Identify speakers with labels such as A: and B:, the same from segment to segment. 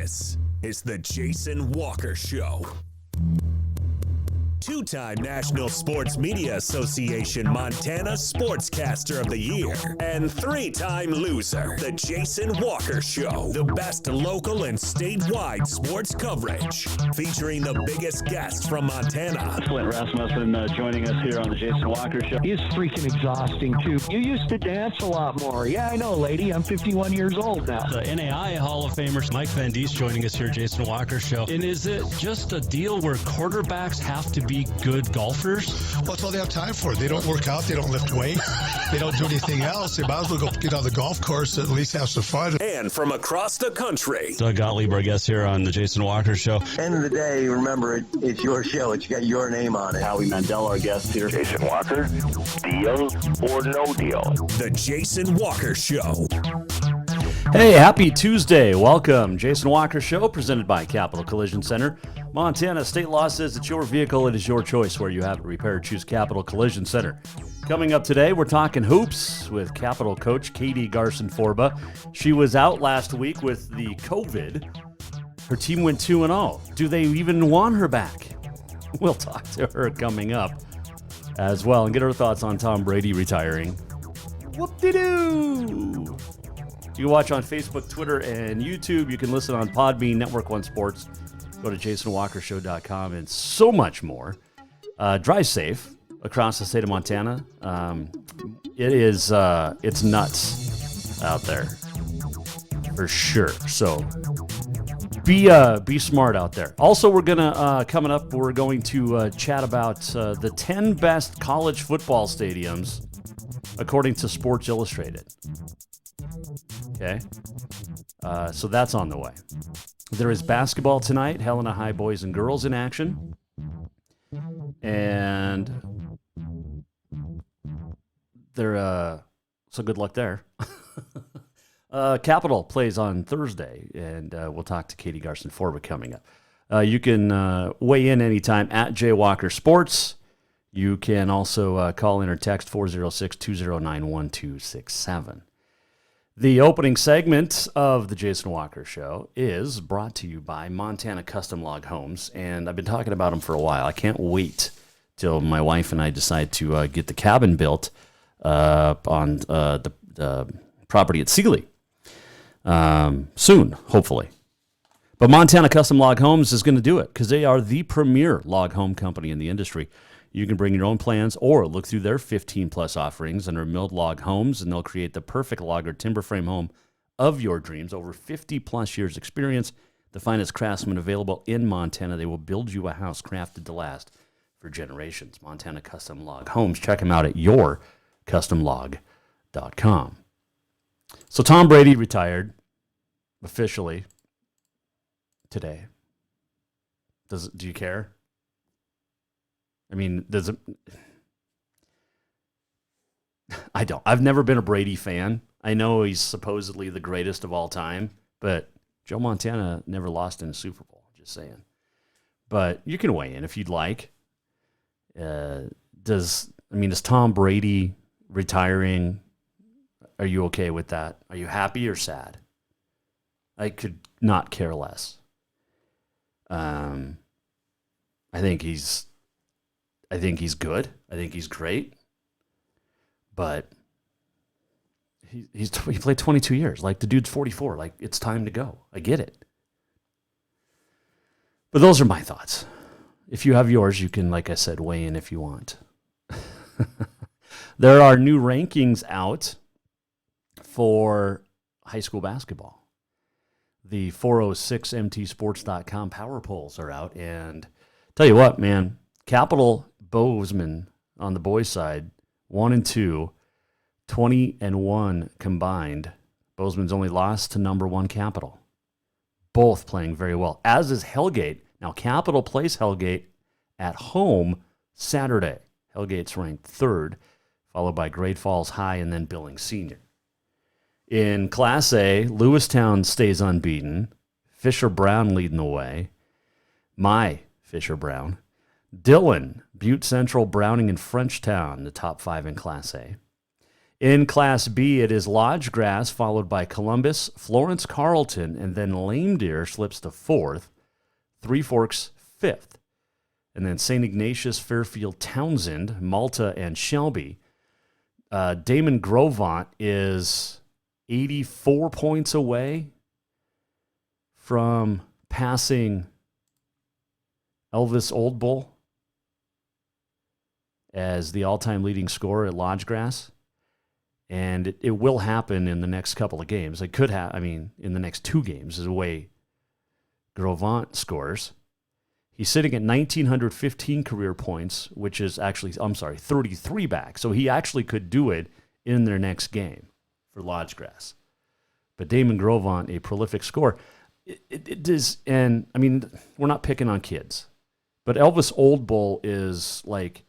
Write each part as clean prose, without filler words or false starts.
A: This is the Jason Walker Show. Two-time National Sports Media Association Montana Sportscaster of the Year and three-time loser, the Jason Walker Show. The best local and statewide sports coverage, featuring the biggest guests from Montana.
B: Clint Rasmussen joining us here on the Jason Walker Show.
C: He's freaking exhausting, too. You used to dance a lot more. Yeah, I know, lady. I'm 51 years old now.
D: The NAI Hall of Famer Mike Van Diest joining us here, Jason Walker Show. And is it just a deal where quarterbacks have to be good golfers?
E: Well, that's all they have time for. They don't work out. They don't lift weights. They don't do anything else. They might as well go get on the golf course and at least have some fun.
A: And from across the country,
D: Doug Gottlieb, our guest here on the Jason Walker Show.
F: End of the day, remember, it's your show. It's got your name on it.
B: Howie Mandel, our guest here.
G: Jason Walker, deal or no deal?
A: the Jason Walker Show.
H: Hey, happy Tuesday. Welcome. Jason Walker Show, presented by Capital Collision Center. Montana state law says it's your vehicle. It is your choice where you have it repaired. Choose Capital Collision Center. Coming up today, we're talking hoops with Capital coach Katie Garcin-Forba. She was out last week with the COVID. Her team went 2-0. Do they even want her back? We'll talk to her coming up as well and get her thoughts on Tom Brady retiring. Whoop-de-doo! You can watch on Facebook, Twitter, and YouTube. You can listen on Podbean, Network One Sports. Go to jasonwalkershow.com and so much more. Drive safe across the state of Montana. It's nuts out there for sure. So be smart out there. Also, we're coming up, we're going to chat about the 10 best college football stadiums according to Sports Illustrated. Okay, so that's on the way. There is basketball tonight, Helena High boys and girls in action. And so good luck there. Capital plays on Thursday, and we'll talk to Katie Garcin-Forba coming up. You can weigh in anytime at Walker Sports. You can also call in or text 406-209-1267. The opening segment of the Jason Walker Show is brought to you by Montana Custom Log Homes, and I've been talking about them for a while. I can't wait till my wife and I decide to get the cabin built on the property at Sealy soon, hopefully. But Montana Custom Log Homes is going to do it because they are the premier log home company in the industry. You can bring your own plans or look through their 15-plus offerings under milled log homes, and they'll create the perfect log or timber frame home of your dreams. Over 50-plus years experience, the finest craftsmen available in Montana. They will build you a house crafted to last for generations. Montana Custom Log Homes. Check them out at yourcustomlog.com. So Tom Brady retired officially today. Do you care? I mean, I don't. I've never been a Brady fan. I know he's supposedly the greatest of all time, but Joe Montana never lost in a Super Bowl. Just saying. But you can weigh in if you'd like. Is Tom Brady retiring? Are you okay with that? Are you happy or sad? I could not care less. I think he's good. I think he's great. But he played 22 years. Like, the dude's 44. Like, it's time to go. I get it. But those are my thoughts. If you have yours, you can, like I said, weigh in if you want. There are new rankings out for high school basketball. The 406mtsports.com power polls are out. And tell you what, man, Capital Bozeman on the boys' side, 1-2, 20-1 combined. Bozeman's only lost to number one Capital. Both playing very well, as is Hellgate. Now, Capital plays Hellgate at home Saturday. Hellgate's ranked third, followed by Great Falls High and then Billings Senior. In Class A, Lewistown stays unbeaten. Fisher Brown leading the way. My Fisher Brown. Dillon, Butte Central, Browning, and Frenchtown, the top five in Class A. In Class B, it is Lodge Grass, followed by Columbus, Florence Carlton, and then Lame Deer slips to 4th, Three Forks 5th, and then St. Ignatius, Fairfield, Townsend, Malta, and Shelby. Damon Grovant is 84 points away from passing Elvis Old Bull as the all-time leading scorer at Lodge Grass. And it will happen in the next couple of games. It could have, in the next 2 games is the way Grovant scores. He's sitting at 1,915 career points, which is actually, 33 back. So he actually could do it in their next game for Lodge Grass. But Damon Grovant, a prolific scorer. It is, and we're not picking on kids, but Elvis Old Bull is like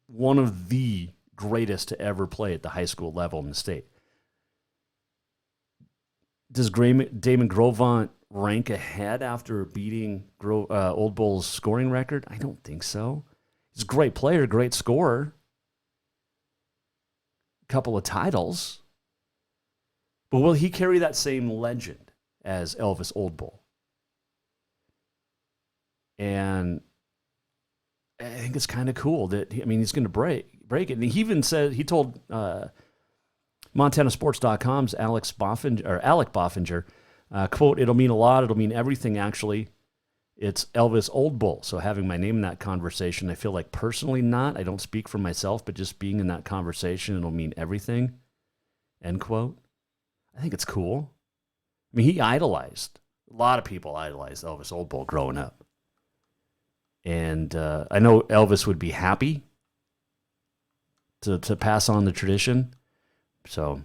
H: one of the greatest to ever play at the high school level in the state. Does Damon Grovant rank ahead after beating Old Bull's scoring record? I don't think so. He's a great player, great scorer. A couple of titles. But will he carry that same legend as Elvis Old Bull? And I think it's kind of cool that, he's going to break it. And he even said, he told MontanaSports.com's Alec Boffinger, quote, "It'll mean a lot. It'll mean everything, actually. It's Elvis Old Bull. So having my name in that conversation, I feel like personally not. I don't speak for myself, but just being in that conversation, it'll mean everything." End quote. I think it's cool. A lot of people idolized Elvis Old Bull growing up. And I know Elvis would be happy to pass on the tradition. So,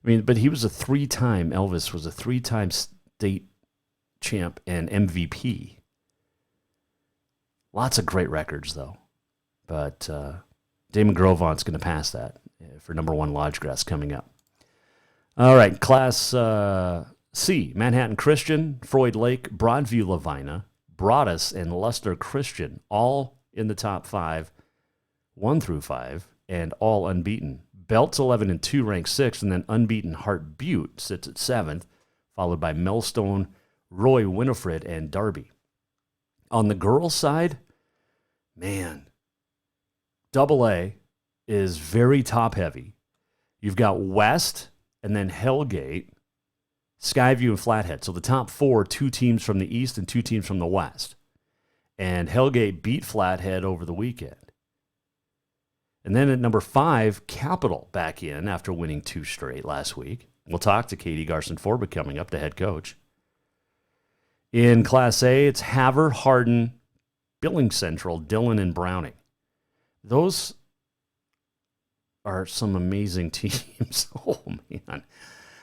H: but he was Elvis was a 3-time state champ and MVP. Lots of great records, though. But Damon Grovant's going to pass that for number 1 Lodge Grass coming up. All right, Class C, Manhattan Christian, Freud Lake, Broadview Lavina, Broadus, and Luster Christian, all in the top 5, 1 through 5, and all unbeaten. Belts 11-2 ranks 6th, and then unbeaten Hart Butte sits at 7th, followed by Millstone, Roy Winifred, and Darby. On the girls' side, man, AA is very top-heavy. You've got West, and then Hellgate, Skyview, and Flathead. So the top 4, 2 teams from the East and 2 teams from the West. And Hellgate beat Flathead over the weekend. And then at number 5, Capital back in after winning 2 straight last week. We'll talk to Katie Garcin-Forba coming up, the head coach. In Class A, it's Havre, Hardin, Billings Central, Dillon, and Browning. Those are some amazing teams. Oh, man.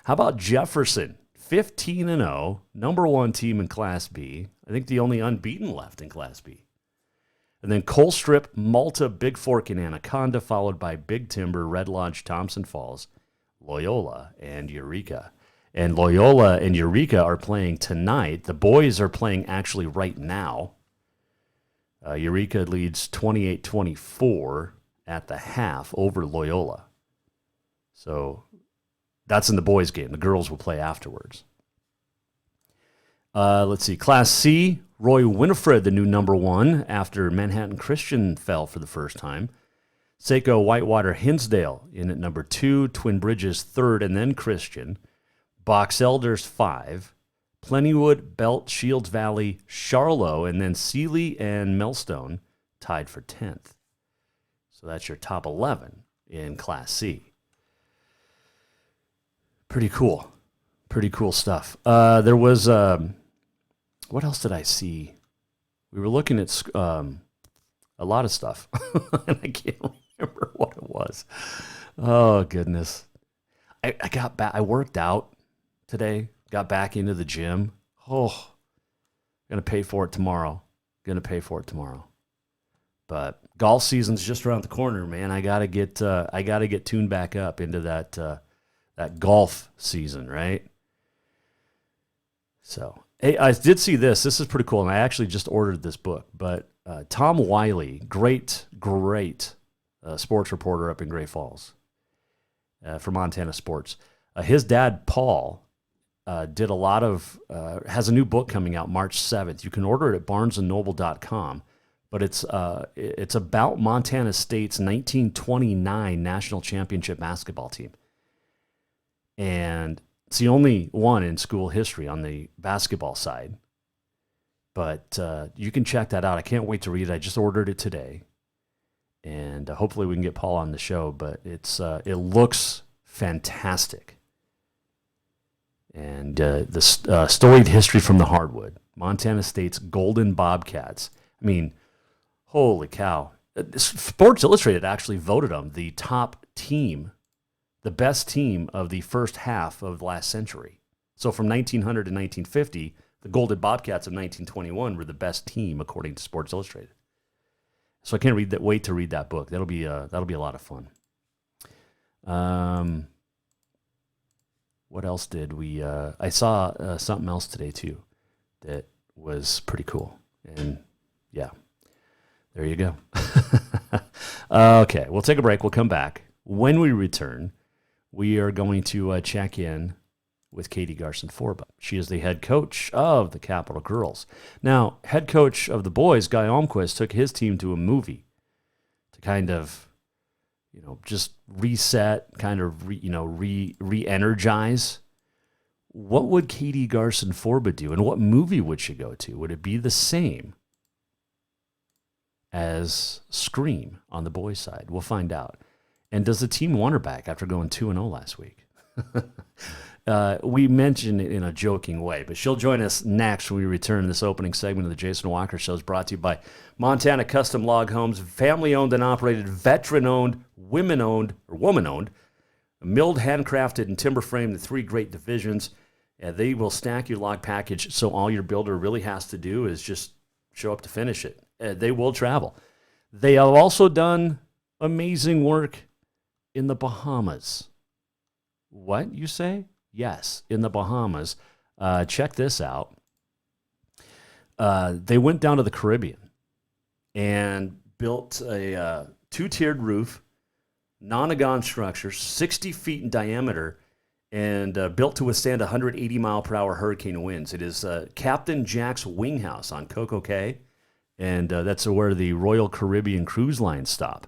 H: How about Jefferson? 15-0, number 1 team in Class B. I think the only unbeaten left in Class B. And then Colstrip, Malta, Big Fork, and Anaconda, followed by Big Timber, Red Lodge, Thompson Falls, Loyola, and Eureka. And Loyola and Eureka are playing tonight. The boys are playing actually right now. Eureka leads 28-24 at the half over Loyola. So that's in the boys' game. The girls will play afterwards. Let's see. Class C, Roy Winifred, the new number 1 after Manhattan Christian fell for the first time. Saco, Whitewater, Hinsdale in at number 2. Twin Bridges 3rd, and then Christian. Box Elders 5. Plentywood, Belt, Shields Valley, Charlo, and then Sealy and Millstone tied for 10th. So that's your top 11 in Class C. Pretty cool. Pretty cool stuff. There was, what else did I see? We were looking at a lot of stuff, and I can't remember what it was. Oh, goodness. I got back. I worked out today, got back into the gym. Oh, going to pay for it tomorrow. But golf season's just around the corner, man. I gotta get tuned back up into that golf season, right? So, hey, I did see this. This is pretty cool, and I actually just ordered this book. But Tom Wiley, great sports reporter up in Great Falls, for Montana sports. His dad, Paul, did a lot of, has a new book coming out March 7th. You can order it at barnesandnoble.com, but it's about Montana State's 1929 national championship basketball team. And it's the only one in school history on the basketball side. But you can check that out. I can't wait to read it. I just ordered it today. And hopefully we can get Paul on the show. But it looks fantastic. And the storied history from the hardwood. Montana State's Golden Bobcats. I mean, holy cow. Sports Illustrated actually voted them the top team, the best team of the first half of the last century. So from 1900 to 1950, the Golden Bobcats of 1921 were the best team according to Sports Illustrated. So I can't wait to read that book. That'll be a lot of fun. What else did we? I saw something else today too that was pretty cool. And yeah, there you go. Okay, we'll take a break. We'll come back. When we return, we are going to check in with Katie Garcin-Forba. She is the head coach of the Capital Girls. Now, head coach of the boys, Guy Almquist, took his team to a movie to kind of, just reset, kind of, re-energize. What would Katie Garcin-Forba do, and what movie would she go to? Would it be the same as Scream on the boys' side? We'll find out. And does the team want her back after going 2-0 last week? We mentioned it in a joking way, but she'll join us next when we return. This opening segment of the Jason Walker Show is brought to you by Montana Custom Log Homes, family-owned and operated, veteran-owned, woman-owned, milled, handcrafted, and timber-framed, the three great divisions. They will stack your log package, so all your builder really has to do is just show up to finish it. They will travel. They have also done amazing work in the Bahamas. What, you say? Yes, in the Bahamas. Check this out. They went down to the Caribbean and built a two-tiered roof, nonagon structure, 60 feet in diameter, and built to withstand 180-mile-per-hour hurricane winds. It is Captain Jack's Wing House on Coco Cay, and that's where the Royal Caribbean Cruise Lines stop.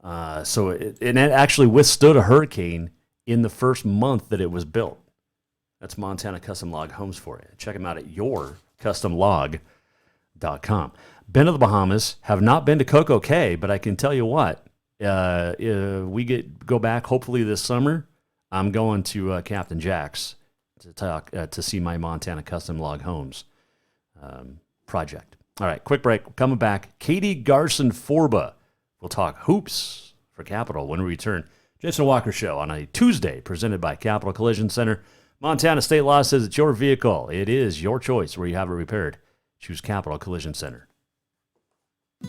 H: So it actually withstood a hurricane in the first month that it was built. That's Montana Custom Log Homes for you. Check them out at yourcustomlog.com. Been to the Bahamas, have not been to Coco Cay, but I can tell you what, we go back hopefully this summer. I'm going to Captain Jack's to see my Montana Custom Log Homes project. All right, quick break. Coming back, Katie Garcin-Forba. We'll talk hoops for Capital when we return. Jason Walker Show on a Tuesday, presented by Capital Collision Center. Montana State Law says it's your vehicle. It is your choice where you have it repaired. Choose Capital Collision Center.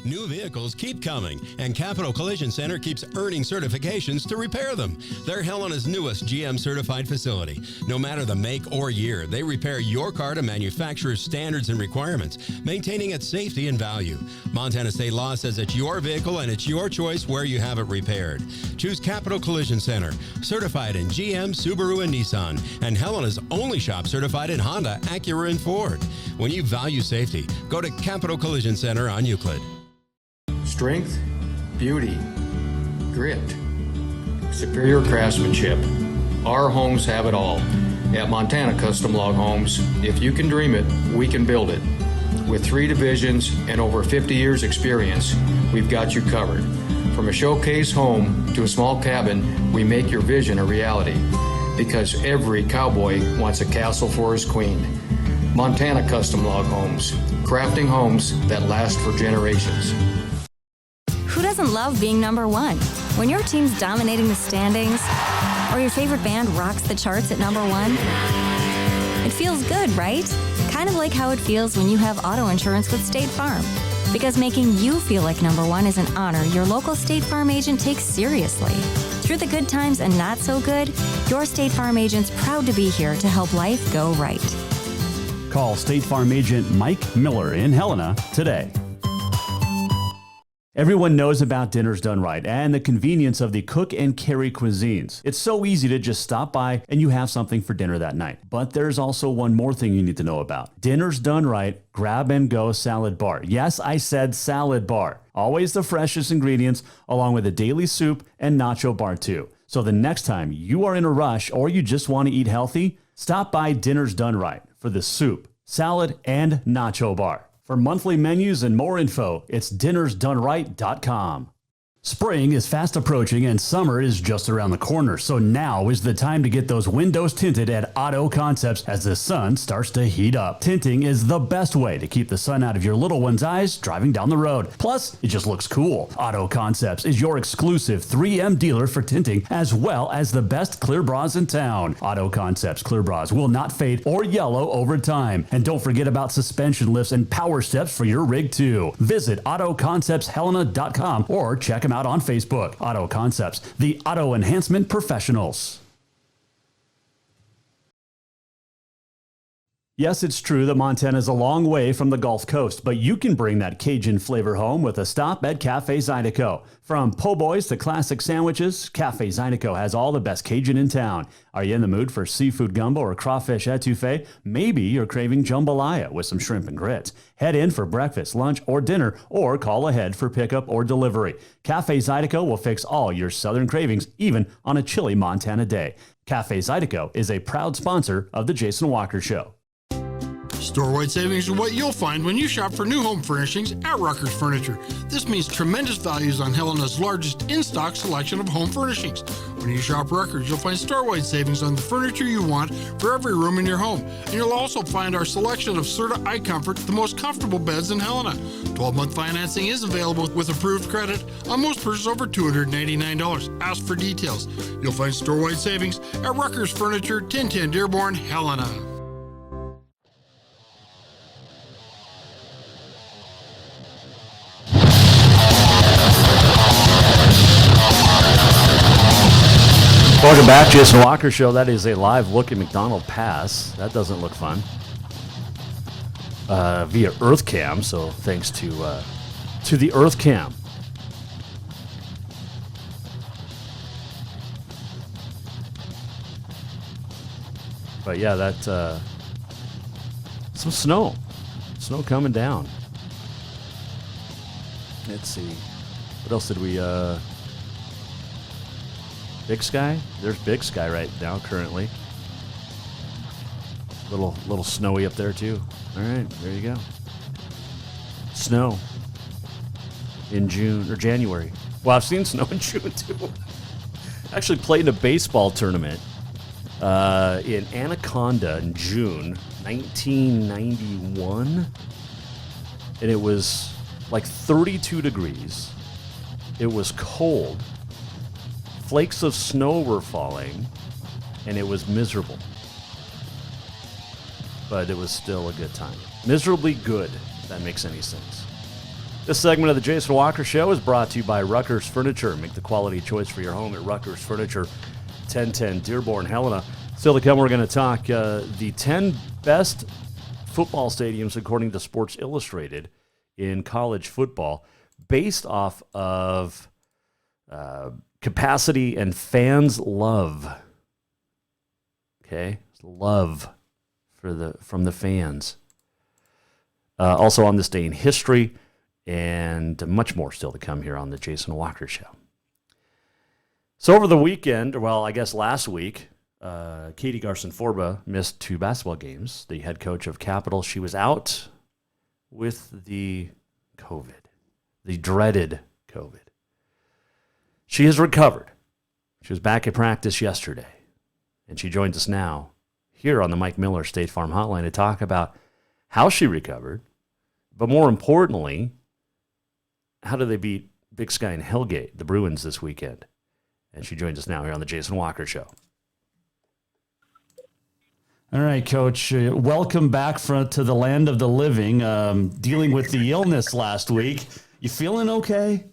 I: New vehicles keep coming, and Capital Collision Center keeps earning certifications to repair them. They're Helena's newest GM-certified facility. No matter the make or year, they repair your car to manufacturer's standards and requirements, maintaining its safety and value. Montana State Law says it's your vehicle, and it's your choice where you have it repaired. Choose Capital Collision Center, certified in GM, Subaru, and Nissan, and Helena's only shop certified in Honda, Acura, and Ford. When you value safety, go to Capital Collision Center on Euclid.
J: Strength, beauty, grit, superior craftsmanship. Our homes have it all. At Montana Custom Log Homes, if you can dream it, we can build it. With 3 divisions and over 50 years experience, we've got you covered. From a showcase home to a small cabin, we make your vision a reality. Because every cowboy wants a castle for his queen. Montana Custom Log Homes, crafting homes that last for generations.
K: Who doesn't love being number one? When your team's dominating the standings, or your favorite band rocks the charts at number one, it feels good, right? Kind of like how it feels when you have auto insurance with State Farm. Because making you feel like number one is an honor your local State Farm agent takes seriously. Through the good times and not so good, your State Farm agent's proud to be here to help life go right.
L: Call State Farm agent Mike Miller in Helena today.
H: Everyone knows about Dinners Done Right and the convenience of the cook and carry cuisines. It's so easy to just stop by and you have something for dinner that night. But there's also one more thing you need to know about. Dinners Done Right Grab and Go Salad Bar. Yes, I said salad bar. Always the freshest ingredients, along with a daily soup and nacho bar too. So the next time you are in a rush or you just want to eat healthy, stop by Dinners Done Right for the soup, salad, and nacho bar. For monthly menus and more info, it's dinnersdoneright.com. Spring is fast approaching and summer is just around the corner, so now is the time to get those windows tinted at Auto Concepts as the sun starts to heat up. Tinting is the best way to keep the sun out of your little one's eyes driving down the road. Plus, it just looks cool. Auto Concepts is your exclusive 3M dealer for tinting, as well as the best clear bras in town. Auto Concepts clear bras will not fade or yellow over time. And don't forget about suspension lifts and power steps for your rig too. Visit AutoConceptsHelena.com or check them out on Facebook. Auto Concepts, the auto enhancement professionals. Yes, it's true that Montana is a long way from the Gulf Coast, but you can bring that Cajun flavor home with a stop at Cafe Zydeco. From po' boys to classic sandwiches, Cafe Zydeco has all the best Cajun in town. Are you in the mood for seafood gumbo or crawfish etouffee? Maybe you're craving jambalaya with some shrimp and grits. Head in for breakfast, lunch, or dinner, or call ahead for pickup or delivery. Cafe Zydeco will fix all your southern cravings, even on a chilly Montana day. Cafe Zydeco is a proud sponsor of The Jason Walker Show.
L: Store-wide savings are what you'll find when you shop for new home furnishings at Rucker's Furniture. This means tremendous values on Helena's largest in-stock selection of home furnishings. When you shop Rucker's, you'll find store-wide savings on the furniture you want for every room in your home. And you'll also find our selection of Serta iComfort, the most comfortable beds in Helena. 12-month financing is available with approved credit on most purchases over $299. Ask for details. You'll find store-wide savings at Rucker's Furniture, 1010 Dearborn, Helena.
H: Welcome back, Jason Walker Show. That is a live look at McDonald Pass. That doesn't look fun. Via EarthCam, so thanks to the EarthCam. But yeah, that some snow coming down. Let's see, what else did we? Big Sky? There's Big Sky right now currently. Little snowy up there too. All right, there you go. Snow in June or January. Well, I've seen snow in June too. Actually played in a baseball tournament in Anaconda in June 1991. And it was like 32 degrees. It was cold. Flakes of snow were falling, and it was miserable. But it was still a good time. Miserably good, if that makes any sense. This segment of the Jason Walker Show is brought to you by Rucker's Furniture. Make the quality choice for your home at Rucker's Furniture, 1010 Dearborn, Helena. Still to come, we're going to talk the 10 best football stadiums according to Sports Illustrated in college football, based off of capacity and fans' love. Okay, love from the fans. Also on this day in history, and much more still to come here on the Jason Walker Show. So over the weekend, well, I guess last week, Katie Garcin-Forba missed 2 basketball games. The head coach of Capital, she was out with the COVID, the dreaded COVID. She has recovered. She was back at practice yesterday, and she joins us now here on the Mike Miller State Farm Hotline to talk about how she recovered, but more importantly, how do they beat Big Sky and Hellgate, the Bruins, this weekend? And she joins us now here on the Jason Walker Show. All right, Coach, welcome back to the land of the living, dealing with the illness last week. You feeling okay?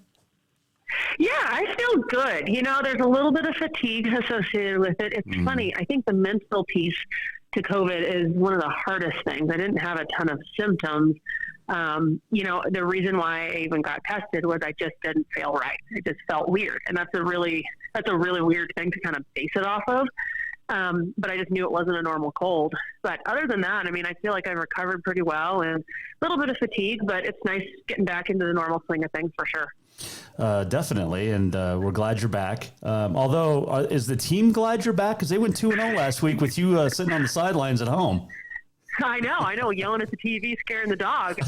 M: Yeah, I feel good. You know, there's a little bit of fatigue associated with it. It's funny. I think the mental piece to COVID is one of the hardest things. I didn't have a ton of symptoms, The reason why I even got tested was I just didn't feel right. It just felt weird. And that's a really weird thing to kind of base it off of. But I just knew it wasn't a normal cold. But other than that, I mean, I feel like I've recovered pretty well, and a little bit of fatigue, but it's nice getting back into the normal swing of things for sure.
H: Definitely. And we're glad you're back. Although, is the team glad you're back? Because they went 2-0 last week with you sitting on the sidelines at home.
M: I know, yelling at the TV, scaring the dog. The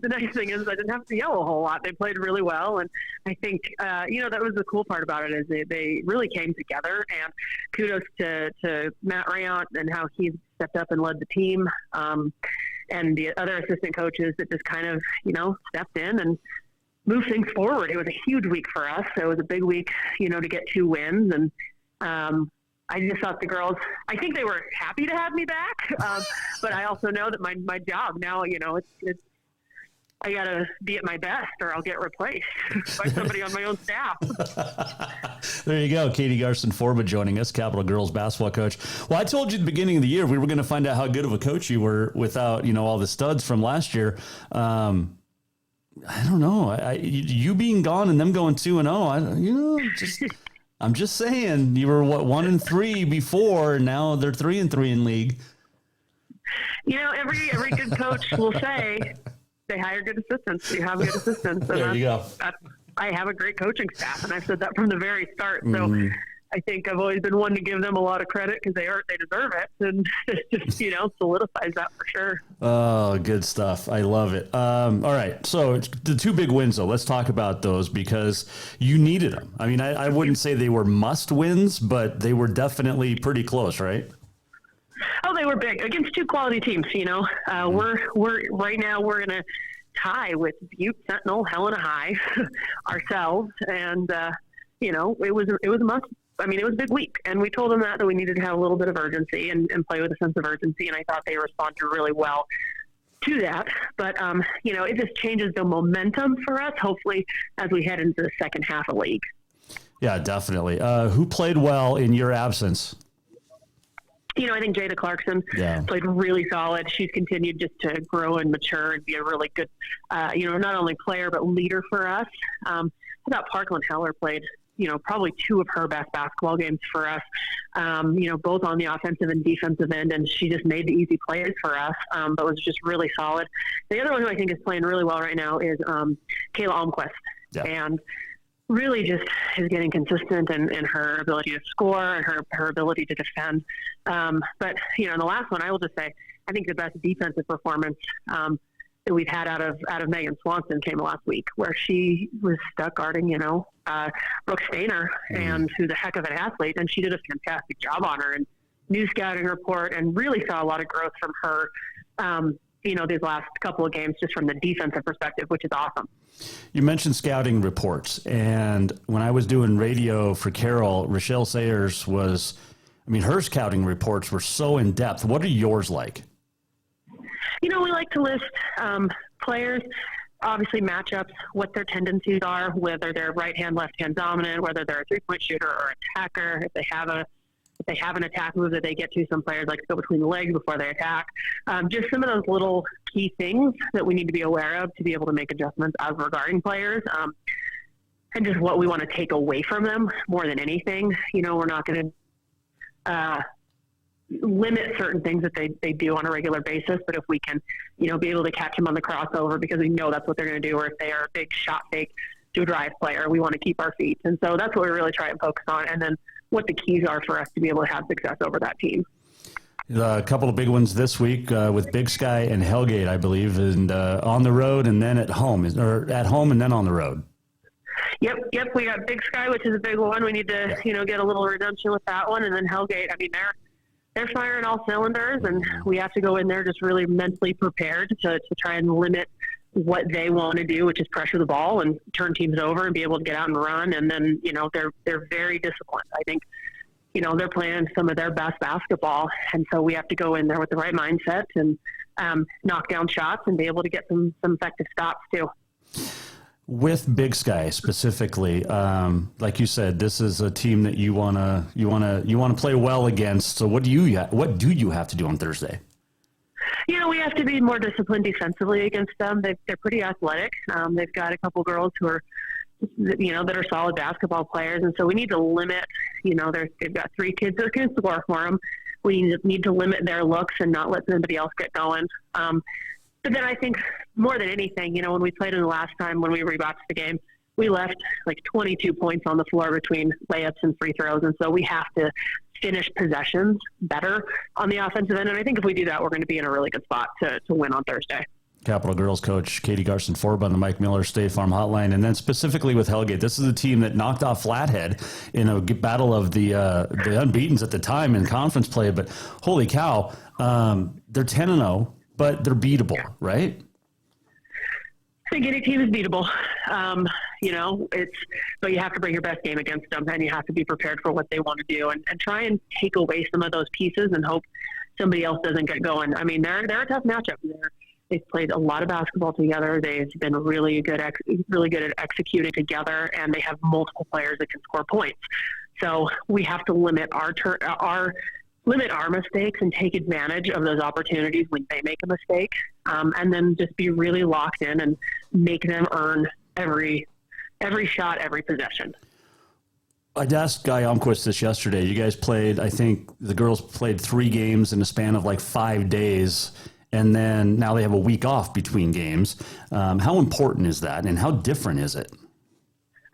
M: nice thing is I didn't have to yell a whole lot. They played really well, and I think that was the cool part about it is they really came together. And kudos to Matt Rayont and how he stepped up and led the team, and the other assistant coaches that just kind of stepped in and moved things forward. It was a huge week for us. It was a big week, to get 2 wins, and I just thought the girls, I think they were happy to have me back. But I also know that my job now, it's I got to be at my best or I'll get replaced by somebody on my own staff.
H: There you go. Katie Garcin-Forba joining us, Capital girls basketball coach. Well, I told you at the beginning of the year, we were going to find out how good of a coach you were without, all the studs from last year. I don't know. You being gone and them going 2-0, I'm just saying you were 1-3 before, and now they're 3-3 in league.
M: Every good coach will say they hire good assistants. You have good assistants. And
H: there you go.
M: I have a great coaching staff, and I've said that from the very start. So I think I've always been one to give them a lot of credit because they deserve it, and it just solidifies that for sure.
H: Oh, good stuff. I love it. All right, so the 2 big wins though. Let's talk about those because you needed them. I mean, I wouldn't say they were must wins, but they were definitely pretty close, right?
M: Oh, they were big against 2 quality teams. We're right now we're in a tie with Butte, Sentinel, Helena High, ourselves, and it was a must. I mean, it was a big week, and we told them that we needed to have a little bit of urgency and play with a sense of urgency, and I thought they responded really well to that. But it just changes the momentum for us. Hopefully, as we head into the second half of league.
H: Yeah, definitely. Who played well in your absence?
M: I think Jada Clarkson played really solid. She's continued just to grow and mature and be a really good, not only player, but leader for us. I thought Parkland Heller played, probably 2 of her best basketball games for us, both on the offensive and defensive end. And she just made the easy plays for us, but was just really solid. The other one who I think is playing really well right now is Kayla Almquist. Yeah. And really just is getting consistent in her ability to score and her ability to defend. But, in the last one, I will just say, I think the best defensive performance that we've had out of Megan Swanson came last week, where she was stuck guarding, Brooke Stainer, and who's a heck of an athlete, and she did a fantastic job on her. And new scouting report, and really saw a lot of growth from her, these last couple of games, just from the defensive perspective, which is awesome.
H: You mentioned scouting reports, and when I was doing radio for Carol, Rochelle Sayers her scouting reports were so in depth. What are yours like?
M: We like to list players, obviously matchups, what their tendencies are, whether they're right-hand, left-hand dominant, whether they're a three-point shooter or attacker, if they have an attack move that they get to. Some players like to go between the legs before they attack. Just some of those little key things that we need to be aware of to be able to make adjustments as regarding players, and just what we want to take away from them more than anything. We're not going to limit certain things that they do on a regular basis, but if we can, be able to catch them on the crossover because we know that's what they're going to do, or if they are a big shot fake to a drive player, we want to keep our feet. And so that's what we really try and focus on. And then what the keys are for us to be able to have success over that team.
H: A couple of big ones this week with Big Sky and Hellgate, I believe, and on the road and then at home, or at home and then on the road.
M: Yep. We got Big Sky, which is a big one. We need to, get a little redemption with that one. And then Hellgate, they're firing all cylinders, and we have to go in there just really mentally prepared to try and limit what they want to do, which is pressure the ball and turn teams over and be able to get out and run. And then, they're very disciplined. I think, they're playing some of their best basketball. And so we have to go in there with the right mindset and knock down shots and be able to get some effective stops too.
H: With Big Sky specifically, like you said, this is a team that you wanna play well against. So what do you have to do on Thursday?
M: We have to be more disciplined defensively against them. They're pretty athletic. They've got a couple girls who are, that are solid basketball players. And so we need to limit, they've got 3 kids that can score for them. We need to limit their looks and not let somebody else get going. But then I think more than anything, when we played in the last time when we reboxed the game, we left like 22 points on the floor between layups and free throws. And so we have to finish possessions better on the offensive end. And I think if we do that, we're going to be in a really good spot to win on Thursday.
H: Capital girls coach Katie Garcin-Forba on the Mike Miller State Farm Hotline. And then specifically with Hellgate, this is a team that knocked off Flathead in a battle of the unbeatens at the time in conference play. But holy cow, they're 10-0, but they're beatable, right?
M: I think any team is beatable. But you have to bring your best game against them, and you have to be prepared for what they want to do and try and take away some of those pieces and hope somebody else doesn't get going. I mean, they're a tough matchup. They've played a lot of basketball together. They've been really good at executing together, and they have multiple players that can score points. So we have to limit our mistakes and take advantage of those opportunities when they make a mistake, and then just be really locked in and make them earn every shot, every possession.
H: I asked Guy Almquist this yesterday. You guys played, I think the girls played 3 games in a span of like 5 days, and then now they have a week off between games. How important is that, and how different is it?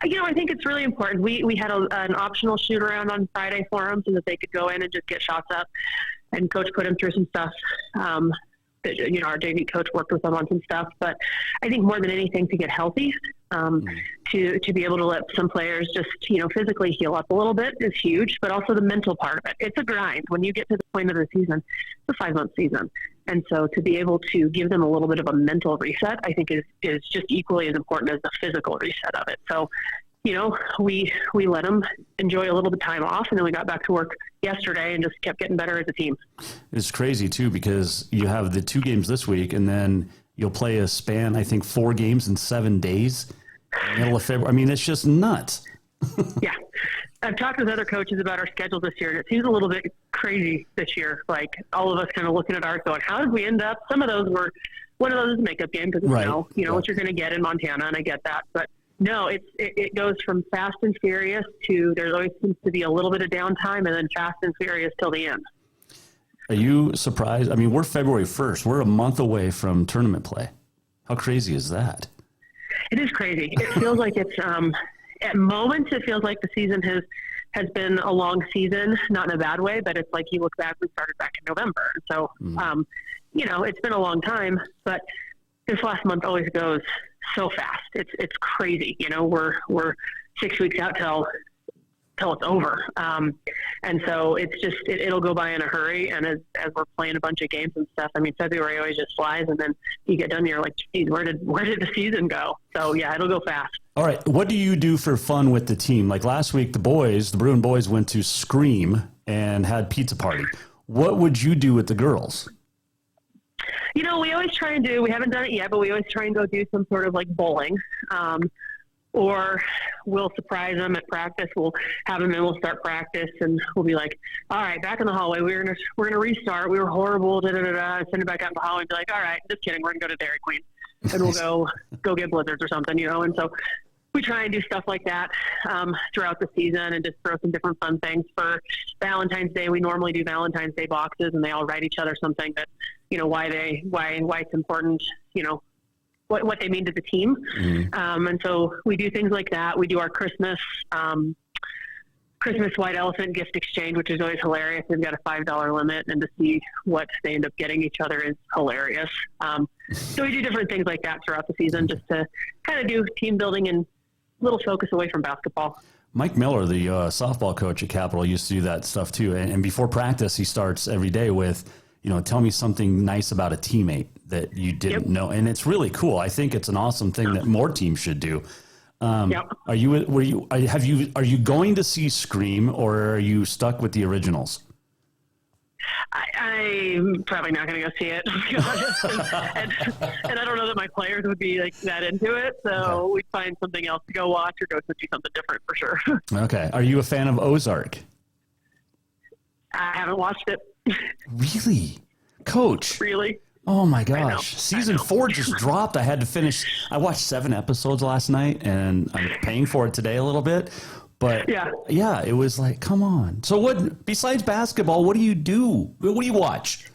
M: I think it's really important. We had an optional shoot around on Friday for them so that they could go in and just get shots up, and Coach put them through some stuff. Our JV coach worked with them on some stuff, but I think more than anything to get healthy, to be able to let some players just, physically heal up a little bit is huge, but also the mental part of it. It's a grind. When you get to the point of the season, it's a 5-month season. And so to be able to give them a little bit of a mental reset, I think is just equally as important as the physical reset of it. So, we let them enjoy a little bit of time off, and then we got back to work yesterday and just kept getting better as a team.
H: It's crazy too, because you have the 2 games this week, and then you'll play a span, I think 4 games in 7 days, middle of February. I mean, it's just nuts.
M: Yeah. I've talked with other coaches about our schedule this year, and it seems a little bit crazy this year. Like all of us kind of looking at ours going, how did we end up? Some of those were, one of those is a makeup game because
H: right.
M: you know what you're going to get in Montana, and I get that. But no, it goes from fast and furious to there always seems to be a little bit of downtime, and then fast and furious till the end.
H: Are you surprised? I mean, we're February 1st. We're a month away from tournament play. How crazy is that?
M: It is crazy. It feels like it's at moments it feels like the season has been a long season, not in a bad way, but it's like you look back, we started back in November. So, it's been a long time, but this last month always goes so fast. It's crazy. We're 6 weeks out till it's over. And so it's just, it'll go by in a hurry. And as we're playing a bunch of games and stuff, I mean, February always just flies, and then you get done and you're like, geez, where did the season go? So yeah, it'll go fast.
H: All right. What do you do for fun with the team? Like last week, the Bruin boys went to Scream and had pizza party. What would you do with the girls?
M: We always try and we haven't done it yet, but we always try and go do some sort of like bowling. Or we'll surprise them at practice. We'll have them in, we'll start practice, and we'll be like, all right, back in the hallway, we're gonna restart. We were horrible, Send it back out in the hallway and be like, all right, just kidding, we're gonna go to Dairy Queen. And we'll go get blizzards or something, And so we try and do stuff like that throughout the season, and just throw some different fun things. For Valentine's Day, we normally do Valentine's Day boxes, and they all write each other something that, why it's important, what they mean to the team. Mm-hmm. And so we do things like that. We do our Christmas white elephant gift exchange, which is always hilarious. We've got a $5 limit, and to see what they end up getting each other is hilarious. So we do different things like that throughout the season, just to kind of do team building and a little focus away from basketball.
H: Mike Miller, the softball coach at Capital, used to do that stuff too. And before practice, he starts every day with, tell me something nice about a teammate that you didn't know. And it's really cool. I think it's an awesome thing that more teams should do. Are you going to see Scream, or are you stuck with the originals?
M: I'm probably not going to go see it, to be honest. And I don't know that my players would be like that into it. So we'd find something else to go watch, or go to see something different for sure.
H: Okay. Are you a fan of Ozark?
M: I haven't watched it.
H: Really? Coach?
M: Really?
H: Oh my gosh. Season 4 just dropped. I had to finish. I watched 7 episodes last night, and I'm paying for it today a little bit. But yeah, it was like, come on. So what, besides basketball, what do you do? What do you watch?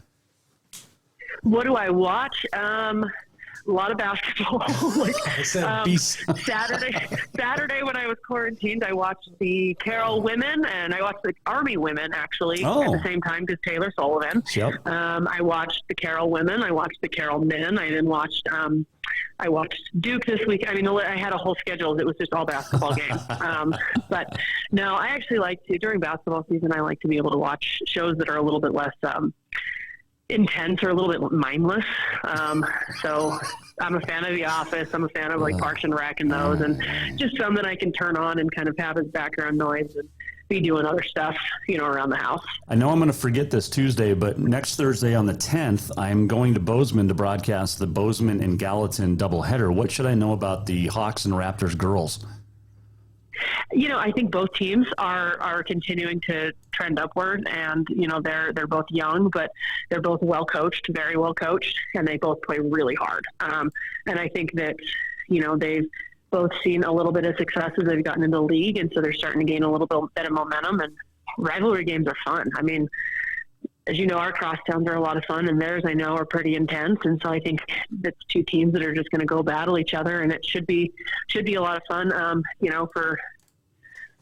M: What do I watch? A lot of basketball. Saturday when I was quarantined, I watched the Carroll women, and I watched the Army women actually at the same time because Taylor Sullivan.
H: Yep.
M: I watched the Carroll women. I watched the Carroll men. I watched Duke this week. I mean, I had a whole schedule. It was just all basketball games. But no, I actually like to, during basketball season, I like to be able to watch shows that are a little bit less intense or a little bit mindless. So I'm a fan of The Office. I'm a fan of like Parks and Rec and those, and just some that I can turn on and kind of have as background noise and be doing other stuff, around the house. I
H: know I'm going to forget this Tuesday, but next Thursday on the 10th, I'm going to Bozeman to broadcast the Bozeman and Gallatin doubleheader. What should I know about the Hawks and Raptors girls?
M: I think both teams are continuing to trend upward, and they're both young, but they're both well coached, very well coached, and they both play really hard. And I think that they've both seen a little bit of success as they've gotten into the league, and so they're starting to gain a little bit of momentum. And rivalry games are fun. I mean, as you know, our crosstowns are a lot of fun, and theirs I know are pretty intense. And so I think that's two teams that are just going to go battle each other, and it should be a lot of fun.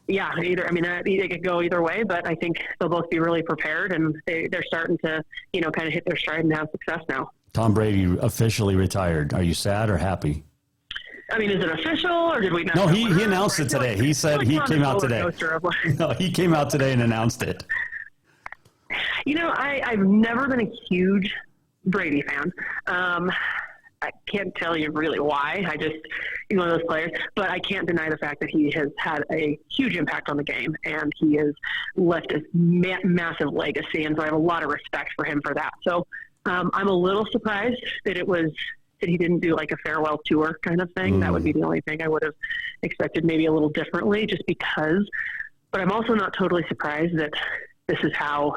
M: They could go either way, but I think they'll both be really prepared, and they're starting to kind of hit their stride and have success now.
H: Tom Brady officially retired. Are you sad or happy?
M: I mean, is it official, or did we not?
H: No, he announced it today. He said he came out today. No, he came out today and announced it.
M: I've never been a huge Brady fan. I can't tell you really why. He's one of those players, but I can't deny the fact that he has had a huge impact on the game, and he has left a massive legacy, and so I have a lot of respect for him for that. So I'm a little surprised that he didn't do like a farewell tour kind of thing. That would be the only thing I would have expected maybe a little differently, just because. But I'm also not totally surprised that this is how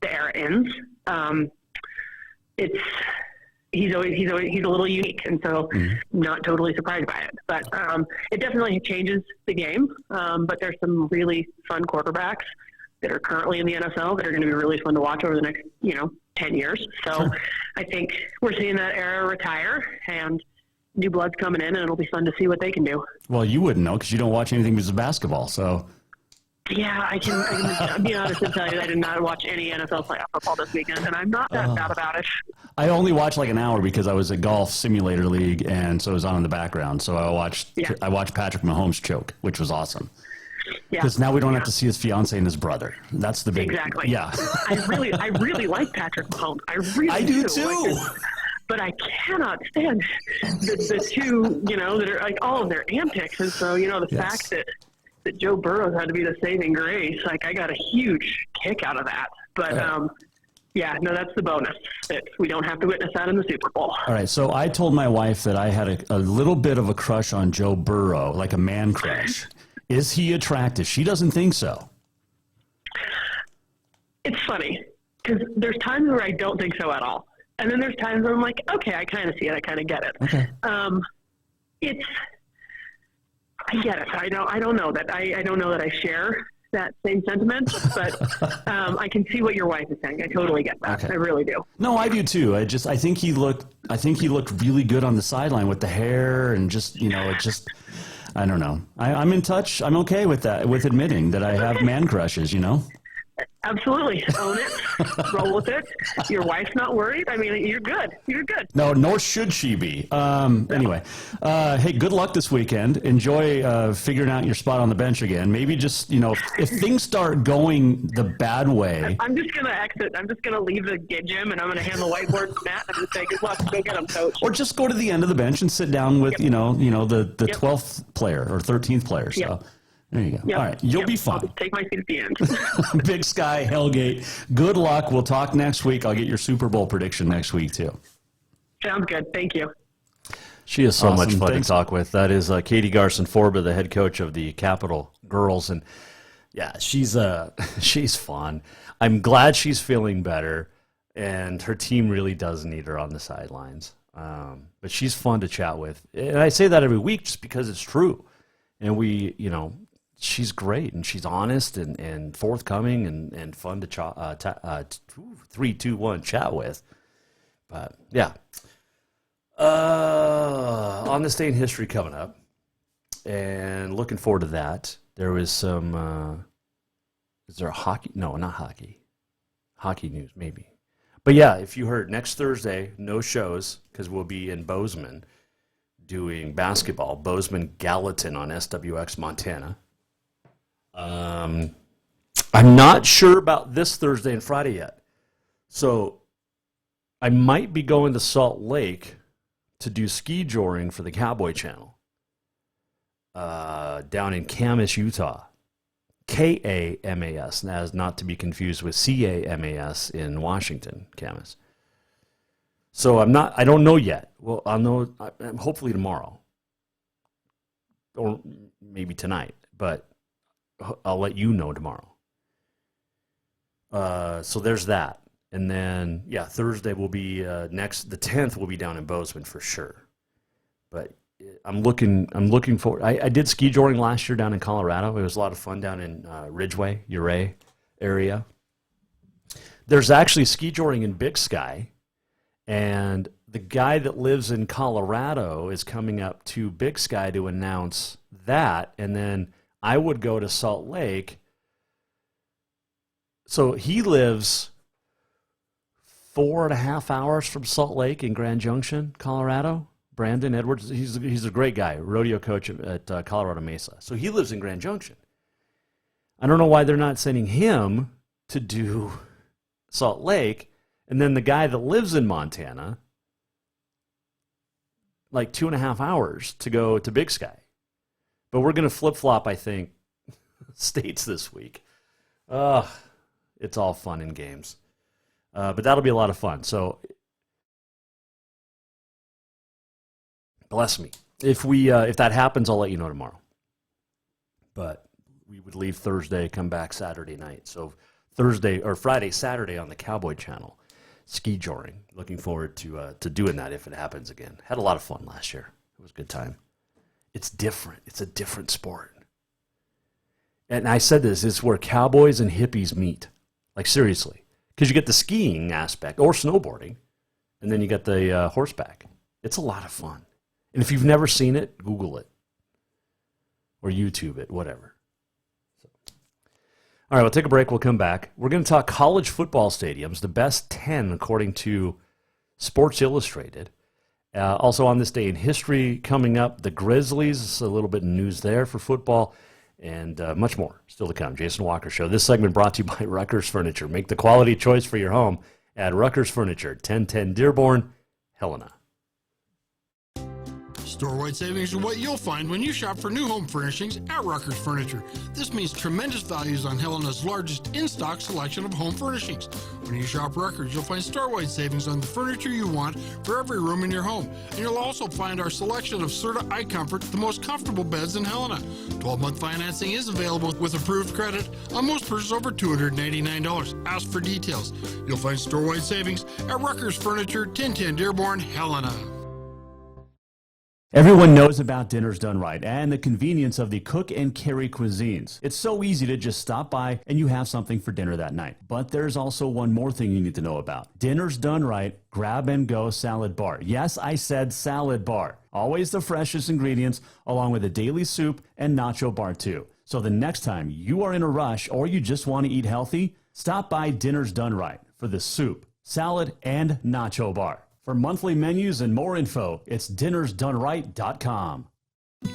M: the era ends. He's a little unique, and so not totally surprised by it. But it definitely changes the game. But there's some really fun quarterbacks that are currently in the NFL that are going to be really fun to watch over the next 10 years. So I think we're seeing that era retire, and new blood's coming in, and it'll be fun to see what they can do.
H: Well, you wouldn't know because you don't watch anything but basketball. So.
M: Yeah, I can be honest and tell you I did not watch any NFL playoff football this weekend, and I'm not that bad about it.
H: I only watched like an hour because I was at Golf Simulator League, and so it was on in the background. So I watched Patrick Mahomes choke, which was awesome. Because now we don't have to see his fiance and his brother. That's the big
M: exactly.
H: Yeah,
M: I really like Patrick Mahomes. I
H: do too.
M: But I cannot stand the two, that are like all of their antics, and so the fact that Joe Burrow had to be the saving grace. Like, I got a huge kick out of that. But, that's the bonus, that we don't have to witness that in the Super Bowl.
H: All right, so I told my wife that I had a little bit of a crush on Joe Burrow, like a man crush. Is he attractive? She doesn't think so.
M: It's funny, because there's times where I don't think so at all. And then there's times where I'm like, okay, I kind of see it. I kind of get it.
H: Okay.
M: I get it. I don't know that I don't know that I share that same sentiment, but I can see what your wife is saying. I totally get that. Okay. I really do.
H: No, I do too. I think he looked really good on the sideline with the hair and just I don't know. I'm in touch. I'm okay with that, with admitting that I have man crushes,
M: Absolutely. Own it. Roll with it. Your wife's not worried. I mean, you're good. You're good.
H: No, nor should she be. Anyway, hey, good luck this weekend. Enjoy figuring out your spot on the bench again. Maybe just, if things start going the bad way.
M: I'm just going to exit. I'm just going to leave the gym, and I'm going to hand the whiteboard to Matt. I'm going to say, good luck. Go get him, coach.
H: Or just go to the end of the bench and sit down with, the 12th player or 13th player. So.
M: Yep.
H: There you go. Yep. All right. You'll be fine.
M: I'll just take my seat at the end.
H: Big Sky, Hellgate. Good luck. We'll talk next week. I'll get your Super Bowl prediction next week, too.
M: Sounds good. Thank you.
H: She is so much fun to talk with. That is Katie Garcin-Forba, the head coach of the Capital Girls. And, yeah, she's fun. I'm glad she's feeling better. And her team really does need her on the sidelines. But she's fun to chat with. And I say that every week just because it's true. And she's great, and she's honest and forthcoming and fun to 3, 2, 1 chat with. But, yeah. On this day in history coming up, and looking forward to that. There was some, is there a hockey? No, not hockey. Hockey news, maybe. But yeah, if you heard, next Thursday, no shows, because we'll be in Bozeman doing basketball. Bozeman Gallatin on SWX Montana. I'm not sure about this Thursday and Friday yet. So I might be going to Salt Lake to do ski joring for the Cowboy Channel down in Camas, Utah. Kamas, as not to be confused with Camas in Washington, Camas. So I don't know yet. Well, I'll know hopefully tomorrow or maybe tonight, but I'll let you know tomorrow. So there's that. And then, yeah, Thursday will be the 10th will be down in Bozeman for sure. But I'm looking forward. I did ski joring last year down in Colorado. It was a lot of fun down in Ridgeway, Ouray area. There's actually ski joring in Big Sky, and the guy that lives in Colorado is coming up to Big Sky to announce that, and then I would go to Salt Lake. So he lives 4.5 hours from Salt Lake in Grand Junction, Colorado. Brandon Edwards, he's a great guy, rodeo coach at Colorado Mesa. So he lives in Grand Junction. I don't know why they're not sending him to do Salt Lake, and then the guy that lives in Montana, like 2.5 hours to go to Big Sky. But we're going to flip-flop, I think, states this week. It's all fun and games. But that'll be a lot of fun. So bless me. If that happens, I'll let you know tomorrow. But we would leave Thursday, come back Saturday night. So Friday, Saturday on the Cowboy Channel, ski joring. Looking forward to doing that if it happens again. Had a lot of fun last year. It was a good time. It's different. It's a different sport. And I said this, it's where cowboys and hippies meet. Like seriously. Because you get the skiing aspect or snowboarding, and then you get the horseback. It's a lot of fun. And if you've never seen it, Google it. Or YouTube it, whatever. So. All right, we'll take a break. We'll come back. We're going to talk college football stadiums, the best 10 according to Sports Illustrated. Also on this day in history coming up, the Grizzlies, a little bit of news there for football, and much more still to come. Jason Walker Show. This segment brought to you by Rucker's Furniture. Make the quality choice for your home at Rucker's Furniture, 1010 Dearborn, Helena.
L: Store-wide savings are what you'll find when you shop for new home furnishings at Rucker's Furniture. This means tremendous values on Helena's largest in-stock selection of home furnishings. When you shop Rucker's, you'll find store-wide savings on the furniture you want for every room in your home. And you'll also find our selection of Serta iComfort, the most comfortable beds in Helena. 12-month financing is available with approved credit on most purchases over $289. Ask for details. You'll find store-wide savings at Rucker's Furniture, 1010 Dearborn, Helena.
H: Everyone knows about Dinner's Done Right and the convenience of the cook and carry cuisines. It's so easy to just stop by and you have something for dinner that night. But there's also one more thing you need to know about. Dinner's Done Right Grab and Go Salad Bar. Yes, I said salad bar. Always the freshest ingredients along with a daily soup and nacho bar too. So the next time you are in a rush or you just want to eat healthy, stop by Dinner's Done Right for the soup, salad, and nacho bar. For monthly menus and more info, it's dinnersdoneright.com.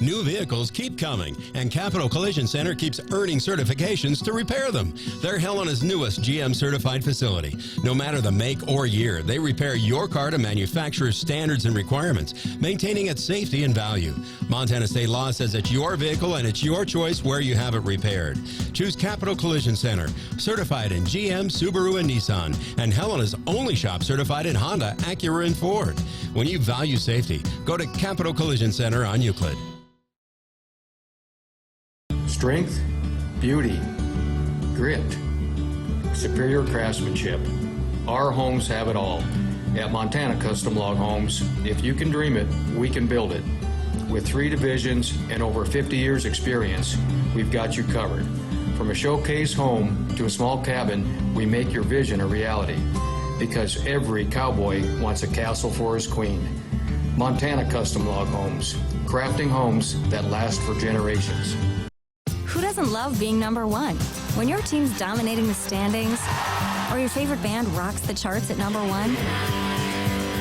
I: New vehicles keep coming, and Capital Collision Center keeps earning certifications to repair them. They're Helena's newest GM-certified facility. No matter the make or year, they repair your car to manufacturer's standards and requirements, maintaining its safety and value. Montana state law says it's your vehicle and it's your choice where you have it repaired. Choose Capital Collision Center, certified in GM, Subaru, and Nissan, and Helena's only shop certified in Honda, Acura, and Ford. When you value safety, go to Capital Collision Center on Euclid.
J: Strength, beauty, grit, superior craftsmanship. Our homes have it all. At Montana Custom Log Homes, if you can dream it, we can build it. With 3 divisions and over 50 years experience, we've got you covered. From a showcase home to a small cabin, we make your vision a reality. Because every cowboy wants a castle for his queen. Montana Custom Log Homes, crafting homes that last for generations.
K: Who doesn't love being number one? When your team's dominating the standings, or your favorite band rocks the charts at number one,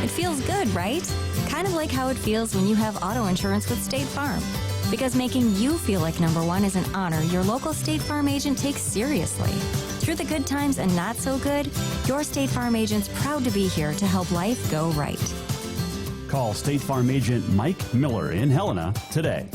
K: it feels good, right? Kind of like how it feels when you have auto insurance with State Farm. Because making you feel like number one is an honor your local State Farm agent takes seriously. Through the good times and not so good, your State Farm agent's proud to be here to help life go right.
N: Call State Farm agent Mike Miller in Helena today.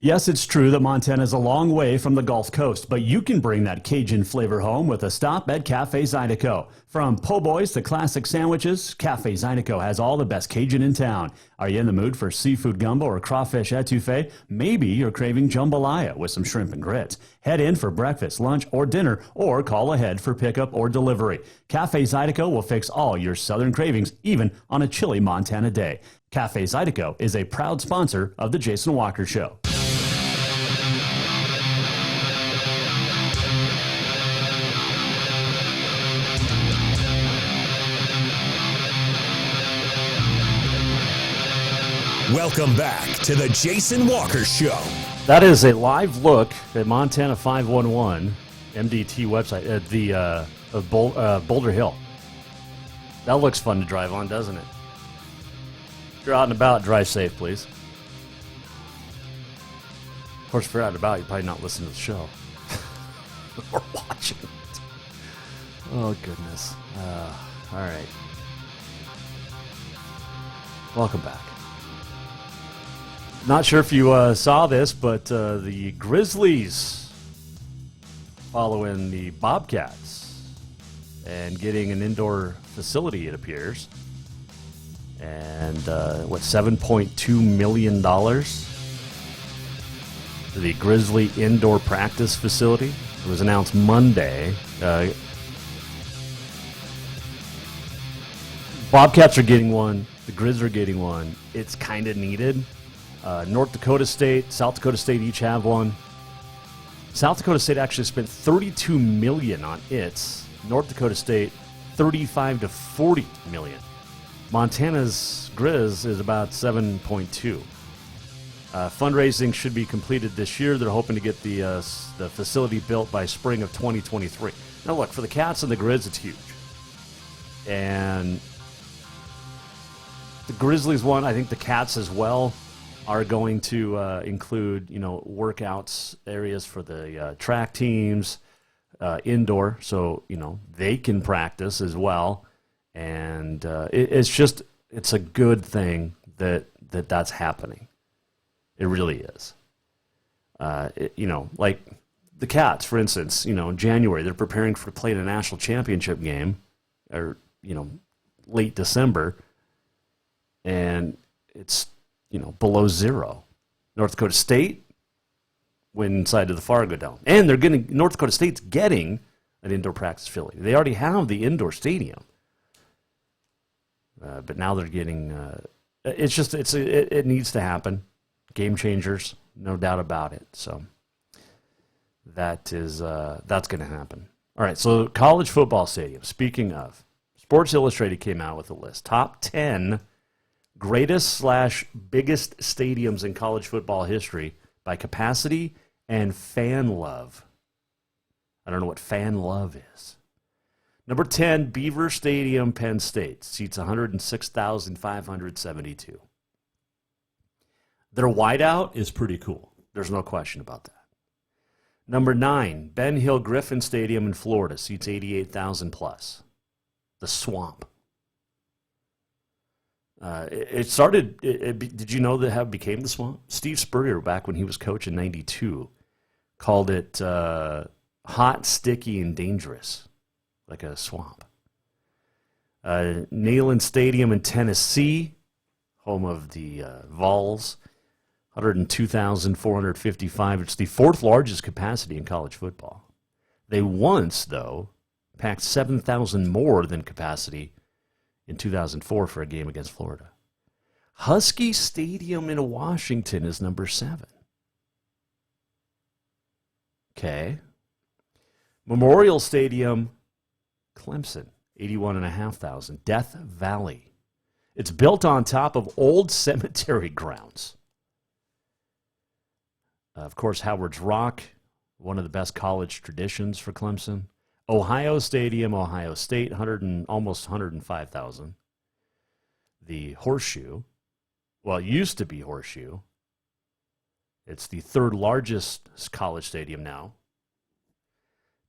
N: Yes, it's true that Montana is a long way from the Gulf Coast, but you can bring that Cajun flavor home with a stop at Cafe Zydeco. From po' boys to classic sandwiches, Cafe Zydeco has all the best Cajun in town. Are you in the mood for seafood gumbo or crawfish etouffee? Maybe you're craving jambalaya with some shrimp and grits. Head in for breakfast, lunch, or dinner, or call ahead for pickup or delivery. Cafe Zydeco will fix all your southern cravings, even on a chilly Montana day. Cafe Zydeco is a proud sponsor of The Jason Walker Show.
A: Welcome back to the Jason Walker Show.
H: That is a live look at Montana 511 MDT website at the Boulder Hill. That looks fun to drive on, doesn't it? If you're out and about, drive safe, please. Of course, if you're out and about, you're probably not listening to the show or watching it. Oh, goodness. All right. Welcome back. Not sure if you saw this, but the Grizzlies following the Bobcats and getting an indoor facility, it appears. And $7.2 million for the Grizzly indoor practice facility. It was announced Monday. Bobcats are getting one. The Grizz are getting one. It's kind of needed. North Dakota State, South Dakota State each have one. South Dakota State actually spent $32 million on its. North Dakota State, $35 to $40 million. Montana's Grizz is about 7.2. Fundraising should be completed this year. They're hoping to get the facility built by spring of 2023. Now, look, for the Cats and the Grizz, it's huge. And the Grizzlies one, I think the Cats as well are going to include, workouts areas for the track teams, indoor, so, they can practice as well. And it's a good thing that's happening. It really is. Like the Cats, for instance, in January, they're preparing for playing a national championship game, or, late December, and it's, below zero. North Dakota State went inside to the Fargo Dome. And North Dakota State's getting an indoor practice facility. They already have the indoor stadium. But now they're getting, it needs to happen. Game changers, no doubt about it. So that's going to happen. All right, so college football stadium. Speaking of, Sports Illustrated came out with a list. Top 10 greatest/biggest stadiums in college football history by capacity and fan love. I don't know what fan love is. Number 10, Beaver Stadium, Penn State. Seats 106,572. Their whiteout is pretty cool. There's no question about that. Number 9, Ben Hill Griffin Stadium in Florida. Seats 88,000 plus. The Swamp. Did you know that how it became the Swamp? Steve Spurrier, back when he was coach in 92, called it hot, sticky, and dangerous, like a swamp. Neyland Stadium in Tennessee, home of the Vols, 102,455. It's the fourth largest capacity in college football. They once, though, packed 7,000 more than capacity in 2004 for a game against Florida. Husky Stadium in Washington is number 7. Okay. Memorial Stadium, Clemson, 81,500. Death Valley. It's built on top of old cemetery grounds. Of course, Howard's Rock, one of the best college traditions for Clemson. Ohio Stadium, Ohio State, almost 105,000. The Horseshoe, well, it used to be Horseshoe. It's the third largest college stadium now.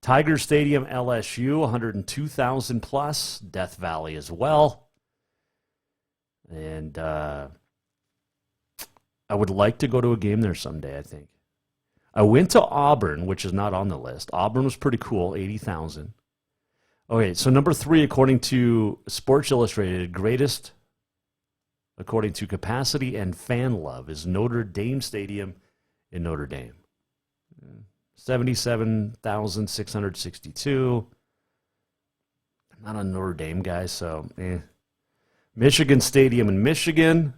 H: Tiger Stadium, LSU, 102,000 plus. Death Valley as well. And I would like to go to a game there someday, I think. I went to Auburn, which is not on the list. Auburn was pretty cool, 80,000. Okay, so number 3, according to Sports Illustrated, greatest, according to capacity and fan love, is Notre Dame Stadium in Notre Dame. 77,662. I'm not a Notre Dame guy, so Michigan Stadium in Michigan,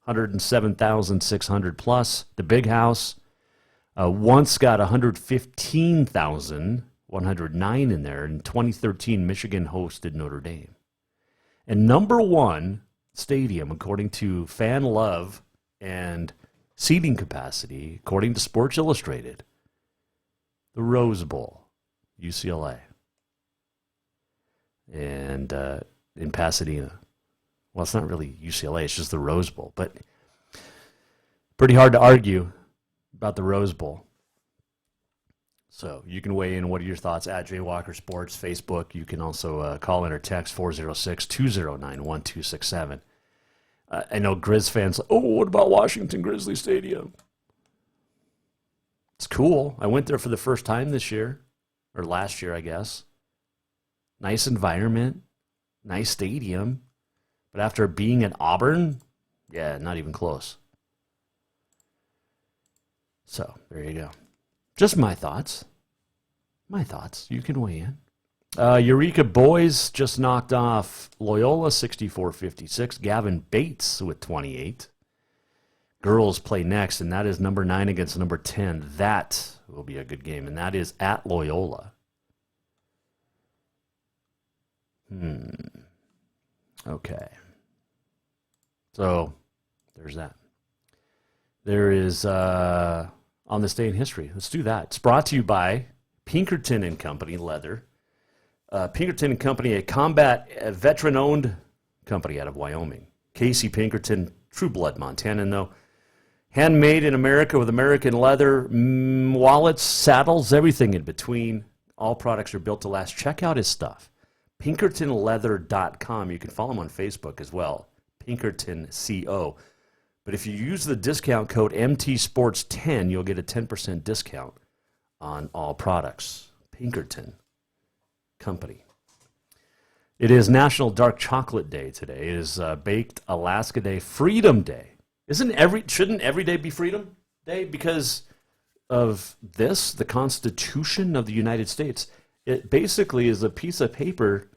H: 107,600 plus. The Big House once got 115,109 in there. In 2013, Michigan hosted Notre Dame. And number 1 stadium, according to fan love and seating capacity, according to Sports Illustrated, the Rose Bowl, UCLA. And in Pasadena. Well, it's not really UCLA, it's just the Rose Bowl. But pretty hard to argue about the Rose Bowl. So you can weigh in. What are your thoughts at Jay Walker Sports, Facebook. You can also call in or text 406-209-1267. I know Grizz fans, what about Washington Grizzly Stadium? It's cool. I went there for the first time this year, or last year, I guess. Nice environment, nice stadium. But after being at Auburn, yeah, not even close. So, there you go. Just my thoughts. My thoughts. You can weigh in. Eureka Boys just knocked off Loyola 64-56. Gavin Bates with 28. Girls play next, and that is number 9 against number 10. That will be a good game, and that is at Loyola. Okay. So, there's that. There is on this day in history. Let's do that. It's brought to you by Pinkerton and Company Leather. Pinkerton and Company, a veteran-owned company out of Wyoming. Casey Pinkerton, true blood Montanan, though. Handmade in America with American leather, wallets, saddles, everything in between. All products are built to last. Check out his stuff. PinkertonLeather.com. You can follow him on Facebook as well. Pinkerton CO. But if you use the discount code MTSports10, you'll get a 10% discount on all products. Pinkerton Company. It is National Dark Chocolate Day today. It is Baked Alaska Day, Freedom Day. Shouldn't every day be Freedom Day because of this, the Constitution of the United States? It basically is a piece of paper,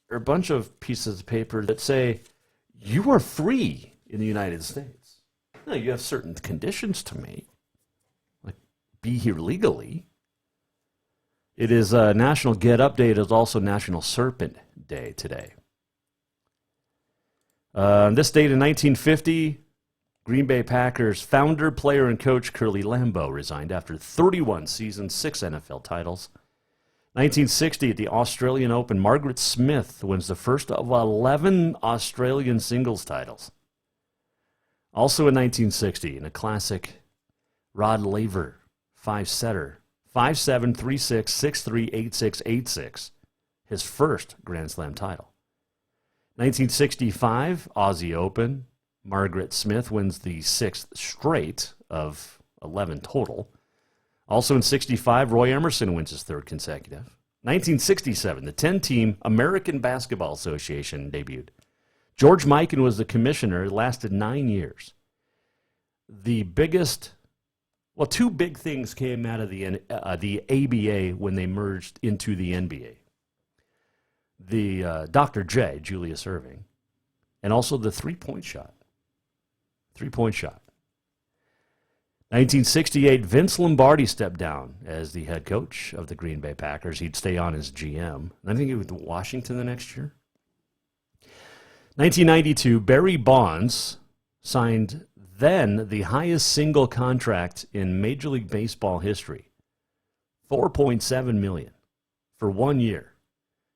H: or a bunch of pieces of paper that say you are free in the United States. Now, you have certain conditions to meet, like be here legally. It is National Get Up Day. It is also National Serpent Day today. This date in 1950, Green Bay Packers founder, player, and coach Curly Lambeau resigned after 31 seasons, 6 NFL titles. 1960, at the Australian Open, Margaret Smith wins the first of 11 Australian singles titles. Also in 1960, in a classic, Rod Laver, 5-setter, 5-7, 3-6, 6-3, 8-6, 8-6, his first Grand Slam title. 1965, Aussie Open, Margaret Smith wins the 6th straight of 11 total. Also in 65, Roy Emerson wins his 3rd consecutive. 1967, the 10-team American Basketball Association debuted. George Mikan was the commissioner. It lasted 9 years. The biggest, two big things came out of the ABA when they merged into the NBA. the Dr. J, Julius Erving, and also the three-point shot. 1968, Vince Lombardi stepped down as the head coach of the Green Bay Packers. He'd stay on as GM. I think it was Washington the next year. 1992, Barry Bonds signed then the highest single contract in Major League Baseball history, $4.7 million for 1 year.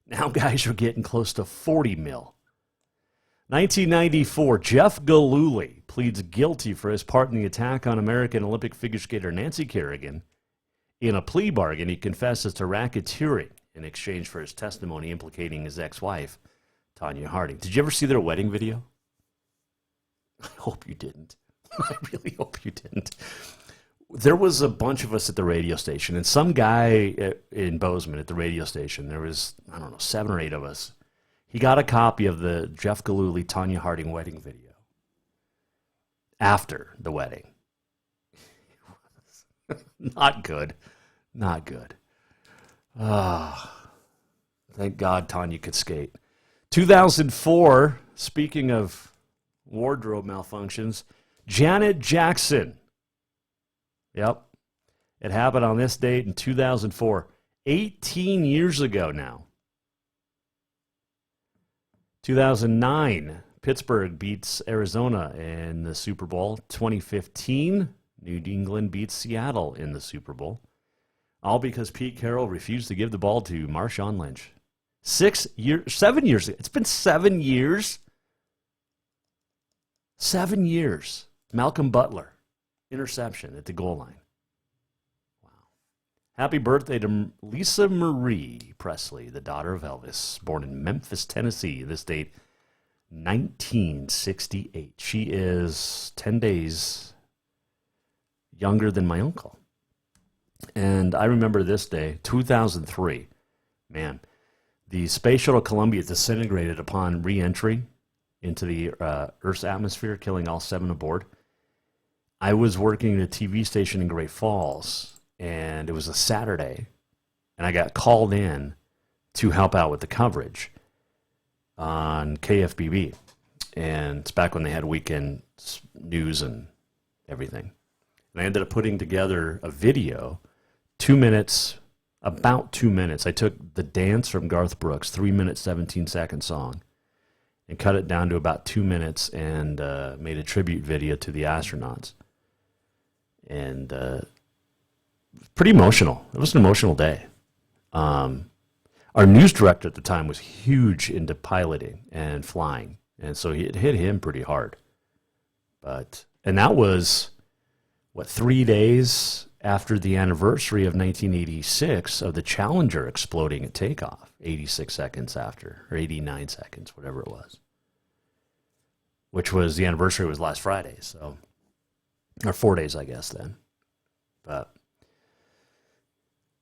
H: Now guys are getting close to $40 million. 1994, Jeff Gillooly pleads guilty for his part in the attack on American Olympic figure skater Nancy Kerrigan. In a plea bargain, he confesses to racketeering in exchange for his testimony implicating his ex-wife, Tonya Harding. Did you ever see their wedding video? I hope you didn't. I really hope you didn't. There was a bunch of us at the radio station, and some guy in Bozeman at the radio station, there was, 7 or 8 of us. He got a copy of the Jeff Gillooly, Tonya Harding wedding video after the wedding. Not good. Not good. Thank God Tonya could skate. 2004, speaking of wardrobe malfunctions, Janet Jackson. Yep. It happened on this date in 2004. 18 years ago now. 2009, Pittsburgh beats Arizona in the Super Bowl. 2015, New England beats Seattle in the Super Bowl. All because Pete Carroll refused to give the ball to Marshawn Lynch. 7 years. It's been 7 years. 7 years. Malcolm Butler, interception at the goal line. Happy birthday to Lisa Marie Presley, the daughter of Elvis, born in Memphis, Tennessee. This date, 1968. She is 10 days younger than my uncle. And I remember this day, 2003. Man, the Space Shuttle Columbia disintegrated upon re-entry into the Earth's atmosphere, killing all 7 aboard. I was working at a TV station in Great Falls, and it was a Saturday, and I got called in to help out with the coverage on KFBB. And it's back when they had weekend news and everything. And I ended up putting together a video, 2 minutes, about 2 minutes. I took the dance from Garth Brooks, 3 minutes, 17-second song, and cut it down to about 2 minutes and made a tribute video to the astronauts. And pretty emotional. It was an emotional day. Our news director at the time was huge into piloting and flying, and so it hit him pretty hard. And that was, 3 days after the anniversary of 1986 of the Challenger exploding at takeoff, 86 seconds after, or 89 seconds, whatever it was. Which was, the anniversary was last Friday, so, or 4 days, I guess, then. But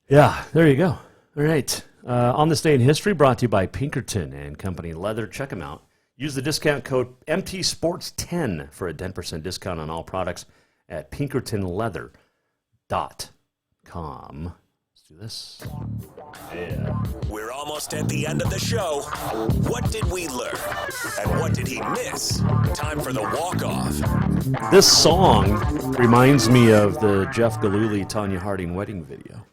H: yeah, there you go. All right. On this day in history, brought to you by Pinkerton and Company Leather. Check them out. Use the discount code MTSports10 for a 10% discount on all products at pinkertonleather.com. Let's do this. Yeah.
A: We're almost at the end of the show. What did we learn? And what did he miss? Time for the walk-off.
H: This song reminds me of the Jeff Gillooly, Tonya Harding wedding video.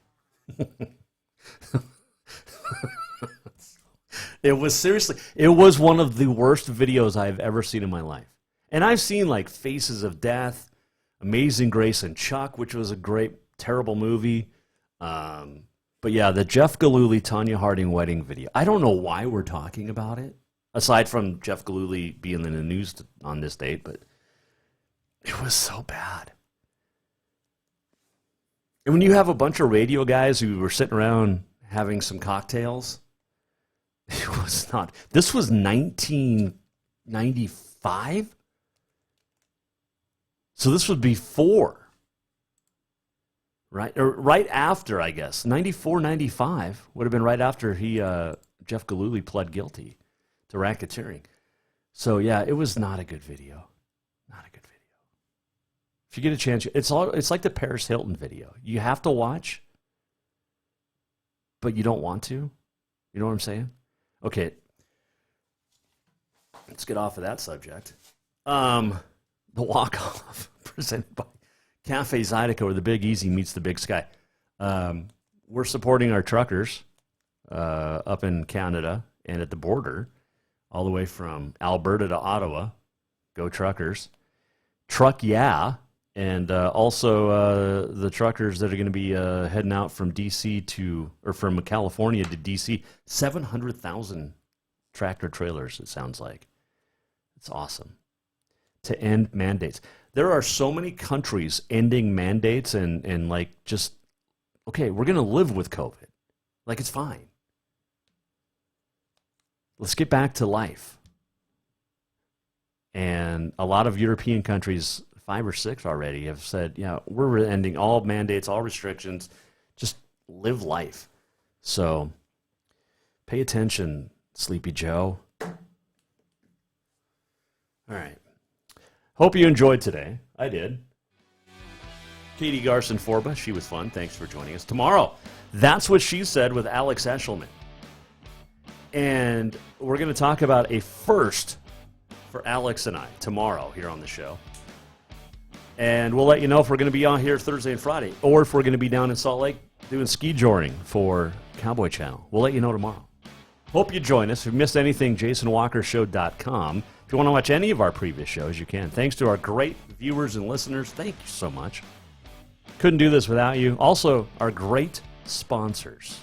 H: It was one of the worst videos I've ever seen in my life. And I've seen like Faces of Death, Amazing Grace, and Chuck, which was a great, terrible movie. But yeah, the Jeff Gillooly, Tonya Harding wedding video. I don't know why we're talking about it, aside from Jeff Gillooly being in the news on this date, but it was so bad. And when you have a bunch of radio guys who were sitting around having some cocktails, it was not. This was 1995? So this was before, right? Or right after, I guess. 94, 95 would have been right after Jeff Gillooly pled guilty to racketeering. So yeah, it was not a good video. Not a good video. If you get a chance, it's like the Paris Hilton video. You have to watch, but you don't want to. You know what I'm saying? Okay. Let's get off of that subject. The walk-off presented by Cafe Zydeco, where the Big Easy meets the Big Sky. We're supporting our truckers up in Canada and at the border, all the way from Alberta to Ottawa. Go truckers. Truck Yeah. And also the truckers that are going to be heading out from from California to DC. 700,000 tractor trailers, it sounds like. It's awesome. To end mandates. There are so many countries ending mandates and like just, okay, we're going to live with COVID. Like, it's fine. Let's get back to life. And a lot of European countries, 5 or 6 already, have said, yeah, we're ending all mandates, all restrictions. Just live life. So pay attention, Sleepy Joe. All right. Hope you enjoyed today. I did. Katie Garcin-Forba, she was fun. Thanks for joining us. Tomorrow, That's What She Said with Alex Eshelman. And we're going to talk about a first for Alex and I tomorrow here on the show. And we'll let you know if we're going to be on here Thursday and Friday, or if we're going to be down in Salt Lake doing ski joring for Cowboy Channel. We'll let you know tomorrow. Hope you join us. If you missed anything, JasonWalkerShow.com. If you want to watch any of our previous shows, you can. Thanks to our great viewers and listeners. Thank you so much. Couldn't do this without you. Also, our great sponsors.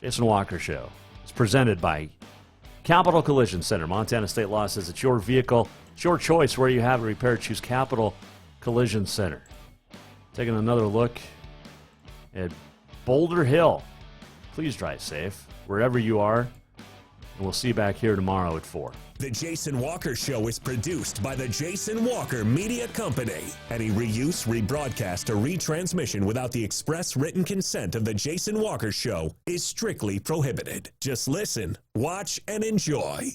H: Jason Walker Show is presented by Capital Collision Center. Montana State Law says it's your vehicle. It's your choice where you have it repaired. Choose Capital Collision Center. Taking another look at Boulder Hill. Please drive safe wherever you are. And we'll see you back here tomorrow at 4.
A: The Jason Walker Show is produced by the Jason Walker Media Company. Any reuse, rebroadcast, or retransmission without the express written consent of the Jason Walker Show is strictly prohibited. Just listen, watch, and enjoy.